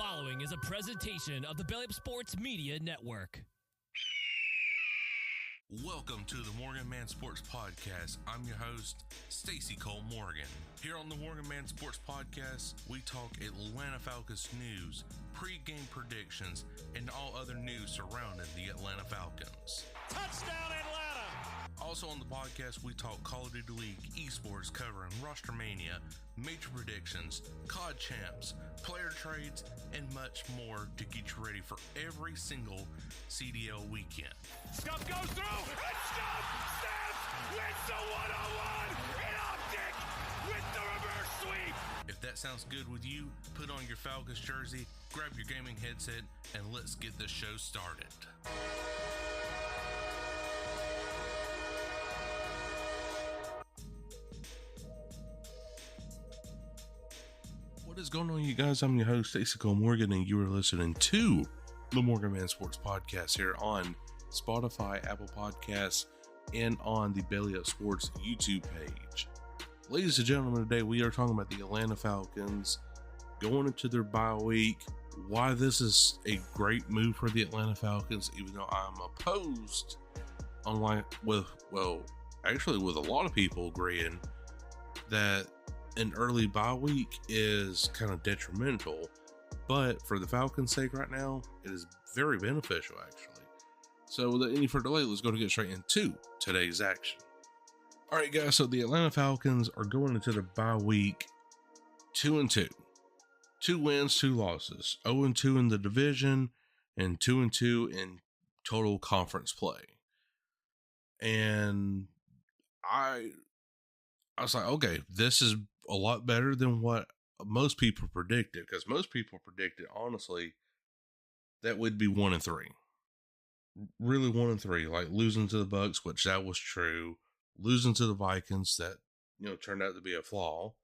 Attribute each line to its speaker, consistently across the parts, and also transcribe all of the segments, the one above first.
Speaker 1: following is a presentation of the Belly Up Sports Media Network.
Speaker 2: Welcome to the Morgan Man Sports Podcast. I'm your host, Stacy Morgan. Here on the Morgan Man Sports Podcast, we talk Atlanta Falcons news, pre-game predictions, and all other news surrounding the Atlanta Falcons.
Speaker 3: Touchdown, Atlanta!
Speaker 2: Also on the podcast, we talk Call of Duty League, esports covering Roster Mania, major predictions, COD champs, player trades, and much more to get you ready for every single CDL weekend.
Speaker 3: Scuff goes through, and Scuff snaps, wins the one-on-one in optic with the reverse sweep.
Speaker 2: If that sounds good with you, put on your Falcons jersey, grab your gaming headset, and let's get this show started. What is going on, you guys? I'm your host, Stacy Morgan, and you are listening to the Morgan Man Sports Podcast here on Spotify, Apple Podcasts, and on the Belly Up Sports YouTube page. Ladies and gentlemen, today we are talking about the Atlanta Falcons going into their bye week, why this is a great move for the Atlanta Falcons, even though I'm opposed, with a lot of people agreeing that an early bye week is kind of detrimental, but for the Falcons' sake right now, it is very beneficial, actually. So without any further delay, let's go to get straight into today's action. All right, guys, so the Atlanta Falcons are going into their bye week 2-2. 2 wins, 2 losses. 0-2 in the division and 2-2 in total conference play. And I was like, okay, this is a lot better than what most people predicted, because most people predicted, honestly, that would be 1-3. Really 1-3, like losing to the Bucks, which that was true. Losing to the Vikings, that, turned out to be a flaw.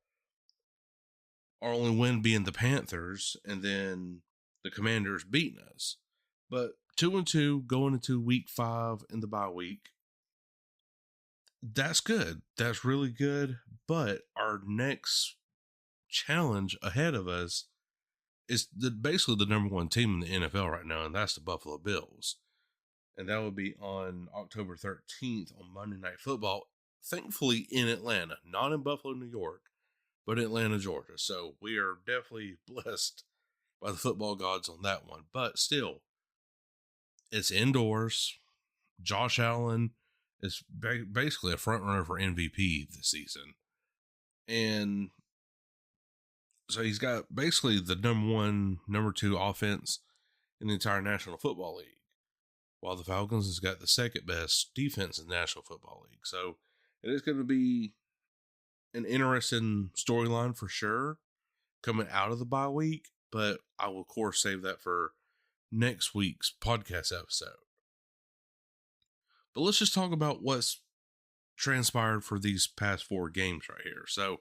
Speaker 2: Our only win being the Panthers, and then the Commanders beating us. But 2-2 going into week 5 in the bye week. That's good. That's really good. But our next challenge ahead of us is basically the number 1 team in the NFL right now, and that's the Buffalo Bills. And that will be on October 13th on Monday Night Football, thankfully in Atlanta, not in Buffalo, New York, but Atlanta, Georgia. So we are definitely blessed by the football gods on that one. But still, it's indoors. Josh Allen is basically a front runner for MVP this season. And so he's got basically the number 1, number 2 offense in the entire National Football League, while the Falcons has got the second best defense in the National Football League. So it is going to be an interesting storyline for sure coming out of the bye week, but I will, of course, save that for next week's podcast episode. But let's just talk about what's transpired for these past 4 games right here. So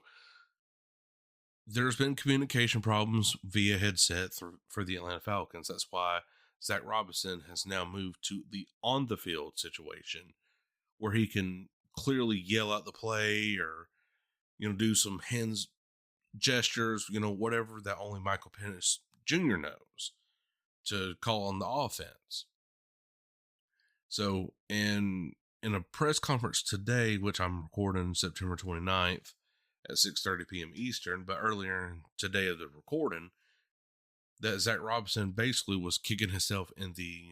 Speaker 2: there's been communication problems via headset for the Atlanta Falcons. That's why Zach Robinson has now moved to the on-the-field situation, where he can clearly yell out the play or, do some hands gestures, whatever that only Michael Penix Jr. knows to call on the offense. So in a press conference today, which I'm recording September 29th at 6:30 p.m. Eastern, but earlier today of the recording, that Zach Robinson basically was kicking himself in the,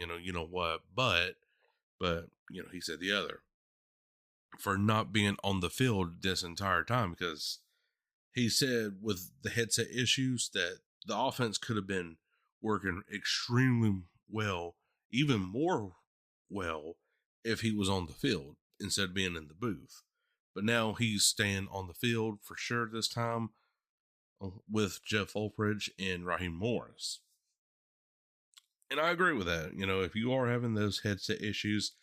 Speaker 2: but he said the other, for not being on the field this entire time, because he said with the headset issues that the offense could have been working extremely well, even more well, if he was on the field instead of being in the booth. But now he's staying on the field for sure this time with Jeff Ulfridge and Raheem Morris. And I agree with that. If you are having those headset issues,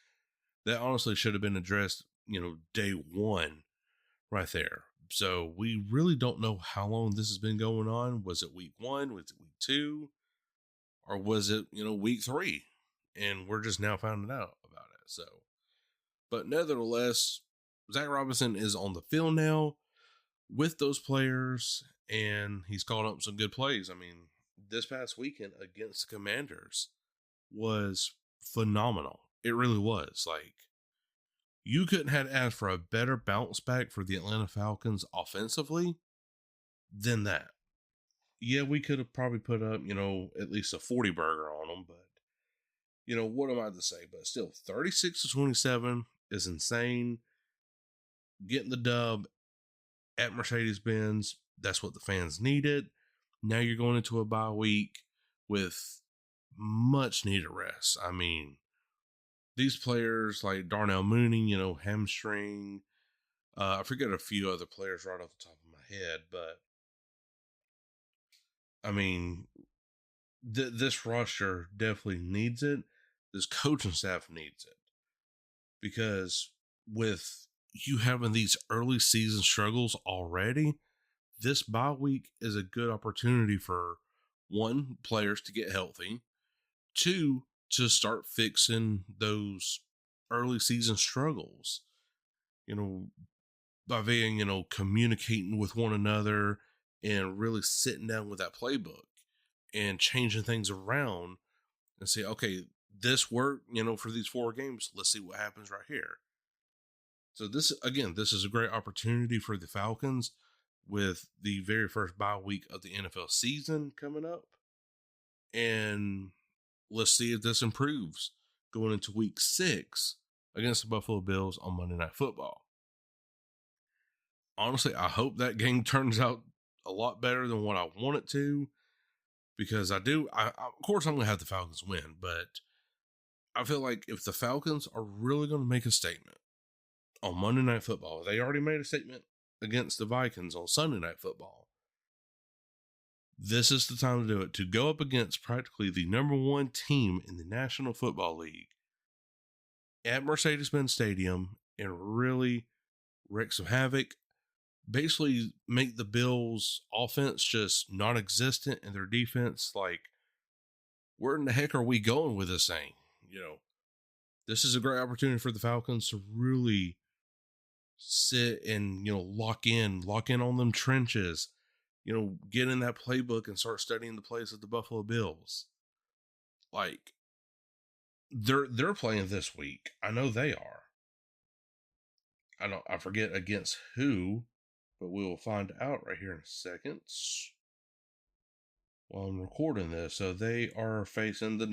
Speaker 2: that honestly should have been addressed, day 1 right there. So we really don't know how long this has been going on. Was it week 1? Was it week 2? Or was it, week 3? And we're just now finding out about it. So, but nevertheless, Zach Robinson is on the field now with those players, and he's called up some good plays. I mean, this past weekend against the Commanders was phenomenal. It really was. Like, you couldn't have asked for a better bounce back for the Atlanta Falcons offensively than that. Yeah, we could have probably put up, at least a 40 burger on them, but, what am I to say? But still, 36-27 is insane. Getting the dub at Mercedes-Benz, that's what the fans needed. Now you're going into a bye week with much needed rest. I mean, these players like Darnell Mooney, hamstring. I forget a few other players right off the top of my head, but I mean, this roster definitely needs it. This coaching staff needs it, because with you having these early season struggles already, this bye week is a good opportunity for, one, players to get healthy, two, to start fixing those early season struggles, by being, communicating with one another and really sitting down with that playbook and changing things around and say, okay, this worked, for these 4 games. Let's see what happens right here. So this is a great opportunity for the Falcons with the very first bye week of the NFL season coming up. And let's see if this improves going into week 6 against the Buffalo Bills on Monday Night Football. Honestly, I hope that game turns out a lot better than what I want it to, because of course I'm going to have the Falcons win, but I feel like if the Falcons are really going to make a statement on Monday Night Football, they already made a statement against the Vikings on Sunday Night Football. This is the time to do it, to go up against practically the number 1 team in the National Football League at Mercedes-Benz Stadium and really wreak some havoc. Basically make the Bills' offense just non-existent and their defense like, where in the heck are we going with this thing? This is a great opportunity for the Falcons to really sit and, lock in on them trenches, get in that playbook and start studying the plays of the Buffalo Bills. Like, they're playing this week. I know they are. I forget against who, but we will find out right here in a second while I'm recording this. So they are facing the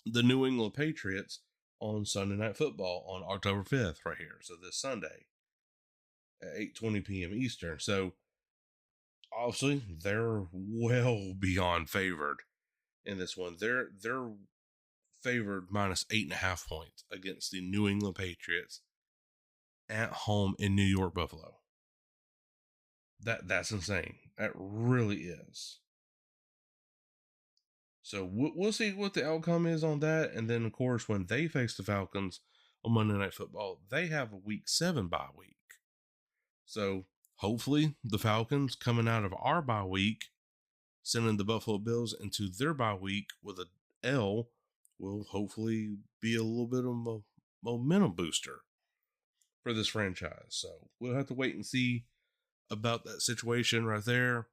Speaker 2: the New England Patriots on Sunday Night Football on October 5th right here. So this Sunday at 8:20 p.m. Eastern. So obviously they're well beyond favored in this one. They're favored minus 8.5 points against the New England Patriots at home in New York, Buffalo. That's insane. That really is. So we'll see what the outcome is on that. And then, of course, when they face the Falcons on Monday Night Football, they have a week 7 bye week. So hopefully the Falcons, coming out of our bye week, sending the Buffalo Bills into their bye week with a L, will hopefully be a little bit of a momentum booster for this franchise. So we'll have to wait and see about that situation right there.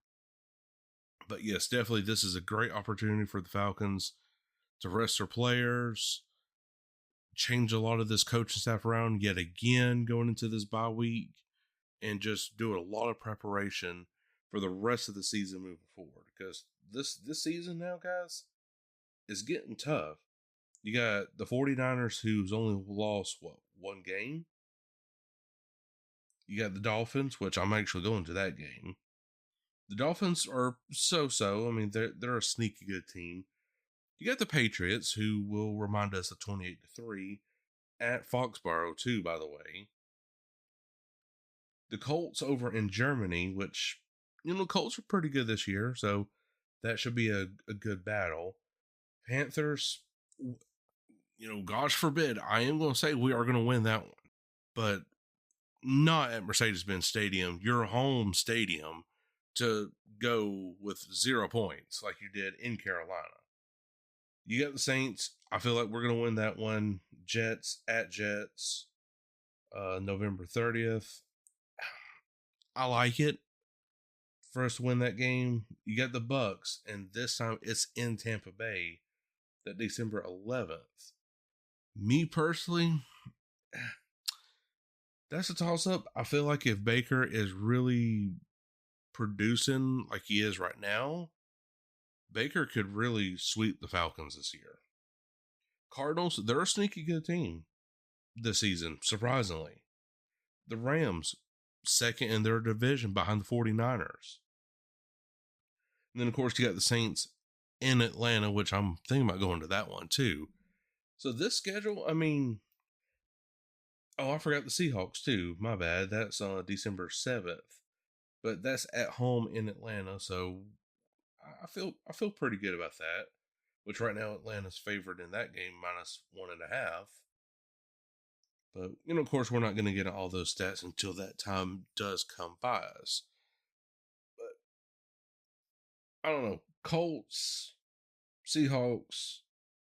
Speaker 2: But yes, definitely this is a great opportunity for the Falcons to rest their players, change a lot of this coaching staff around yet again going into this bye week, and just do a lot of preparation for the rest of the season moving forward. Because this season now, guys, is getting tough. You got the 49ers, who's only lost, 1 game? You got the Dolphins, which I'm actually going to that game. The Dolphins are so-so. I mean, they're a sneaky good team. You got the Patriots, who will remind us of 28-3 at Foxborough, too, by the way. The Colts over in Germany, which, Colts are pretty good this year, so that should be a good battle. Panthers, gosh forbid, I am going to say we are going to win that one. But not at Mercedes-Benz Stadium, your home stadium, to go with 0 points like you did in Carolina. You got the Saints. I feel like we're going to win that one. Jets at Jets, November 30th. I like it. for us to win that game. You got the Bucks, and this time it's in Tampa Bay, that December 11th. Me personally, that's a toss-up. I feel like if Baker is really producing like he is right now, Baker could really sweep the Falcons this year. Cardinals, they're a sneaky good team this season, surprisingly. The Rams, second in their division behind the 49ers. And then, of course, you got the Saints in Atlanta, which I'm thinking about going to that one, too. So this schedule, I mean... Oh, I forgot the Seahawks, too. My bad. That's on December 7th. But that's at home in Atlanta, so I feel pretty good about that. Which right now Atlanta's favored in that game, -1.5. But, of course, we're not going to get all those stats until that time does come by us. But, I don't know. Colts, Seahawks,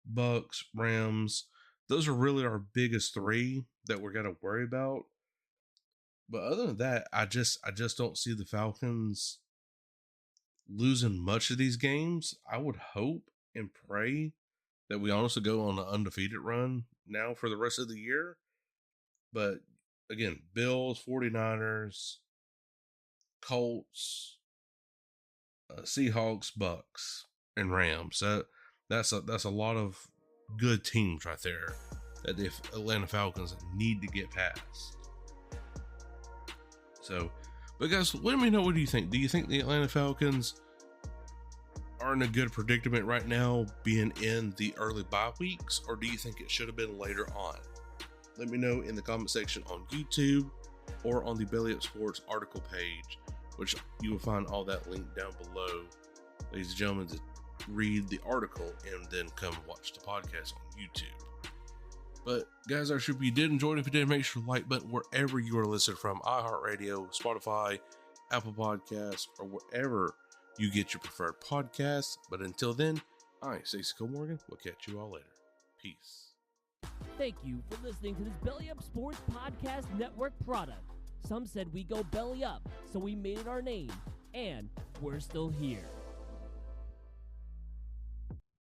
Speaker 2: Bucks, Rams, those are really our biggest three that we're going to worry about. But other than that, I just don't see the Falcons losing much of these games. I would hope and pray that we honestly go on an undefeated run now for the rest of the year. But again, Bills, 49ers, Colts, Seahawks, Bucks, and Rams. That's a lot of good teams right there that the Atlanta Falcons need to get past. So, but guys, let me know, what do you think? Do you think the Atlanta Falcons are in a good predicament right now, being in the early bye weeks, or do you think it should have been later on? Let me know in the comment section on YouTube or on the Belly Up Sports article page, which you will find all that linked down below, ladies and gentlemen, to read the article and then come watch the podcast on YouTube. But guys, I hope you did enjoy it. If you did, make sure to like button wherever you are listening from, iHeartRadio, Spotify, Apple Podcasts, or wherever you get your preferred podcasts. But until then, I'm Stacy Morgan. We'll catch you all later. Peace.
Speaker 1: Thank you for listening to this Belly Up Sports Podcast Network product. Some said we go belly up, so we made it our name, and we're still here.